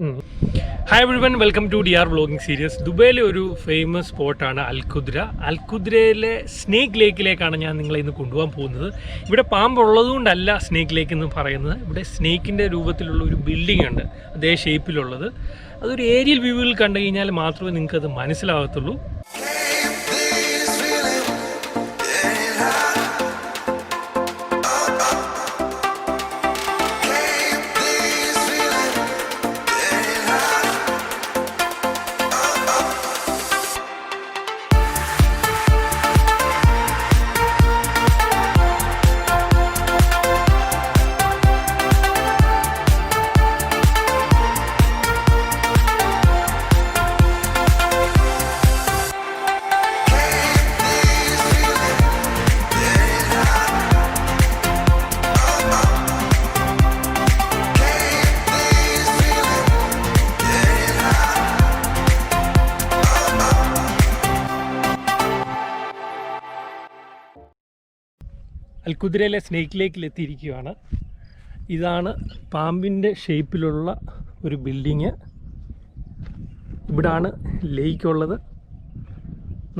Hi everyone, welcome to DR vlogging series. ദുബൈയിലെ ഒരു famous സ്പോട്ടാണ് അൽ ഖുദ്ര. അൽ ഖുദ്രയിലെ snake ലേക്കിലേക്കാണ് ഞാൻ നിങ്ങളെ ഇന്ന് കൊണ്ടുപോകാൻ പോകുന്നത്. ഇവിടെ പാമ്പുള്ളതുകൊണ്ടല്ല സ്നേക്ക് ലേക്ക് എന്ന് പറയുന്നത്. ഇവിടെ സ്നേക്കിൻ്റെ രൂപത്തിലുള്ള ഒരു ബിൽഡിംഗ് ഉണ്ട്, അതേ ഷേപ്പിലുള്ളത്. അതൊരു ഏരിയൽ വ്യൂവിൽ കണ്ടു കഴിഞ്ഞാൽ മാത്രമേ നിങ്ങൾക്കത് മനസ്സിലാകത്തുള്ളൂ. അൽ ഖുദ്രയിലെ സ്നേക്ക് ലേക്കിലെത്തിയിരിക്കുകയാണ്. ഇതാണ് പാമ്പിൻ്റെ ഷേപ്പിലുള്ള ഒരു ബിൽഡിങ്. ഇവിടാണ് ലേക്കുള്ളത്.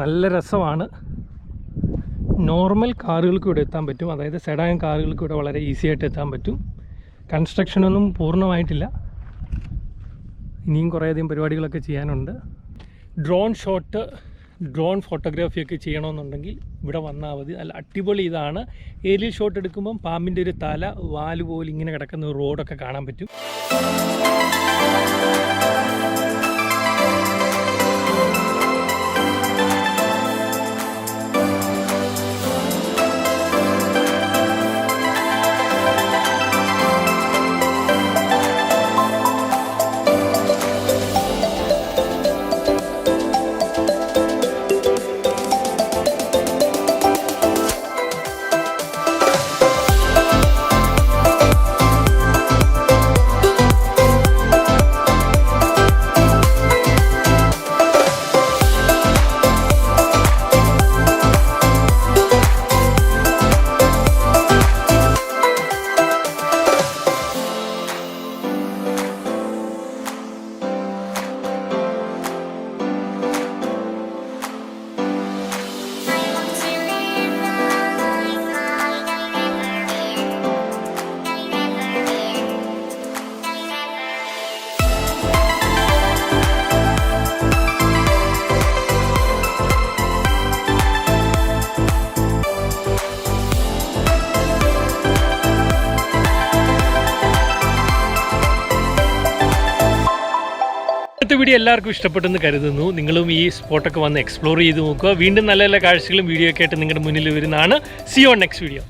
നല്ല രസമാണ്. നോർമൽ കാറുകൾക്ക് ഇവിടെ എത്താൻ പറ്റും, അതായത് സെഡാൻ കാറുകൾക്ക് ഇവിടെ വളരെ ഈസി ആയിട്ട് എത്താൻ പറ്റും. കൺസ്ട്രക്ഷനൊന്നും പൂർണ്ണമായിട്ടില്ല, ഇനിയും കുറേയധികം പരിപാടികളൊക്കെ ചെയ്യാനുണ്ട്. ഡ്രോൺ ഫോട്ടോഗ്രാഫിയൊക്കെ ചെയ്യണമെന്നുണ്ടെങ്കിൽ ഇവിടെ വന്നാൽ മതി. നല്ല അടിപൊളി. ഇതാണ് ഏരിയൽ ഷോട്ട് എടുക്കുമ്പം പാമ്പിൻ്റെ ഒരു തല വാല് പോലെ ഇങ്ങനെ കിടക്കുന്ന ഒരു റോഡൊക്കെ കാണാൻ പറ്റും. ഇന്നത്തെ വീഡിയോ എല്ലാവർക്കും ഇഷ്ടപ്പെട്ടെന്ന് കരുതുന്നു. നിങ്ങളും ഈ സ്പോട്ടൊക്കെ വന്ന് എക്സ്പ്ലോർ ചെയ്ത് നോക്കുക. വീണ്ടും നല്ല നല്ല കാഴ്ചകളും വീഡിയോ ഒക്കെ ആയിട്ട് നിങ്ങളുടെ മുന്നിൽ വരുന്നതാണ്. C on next video.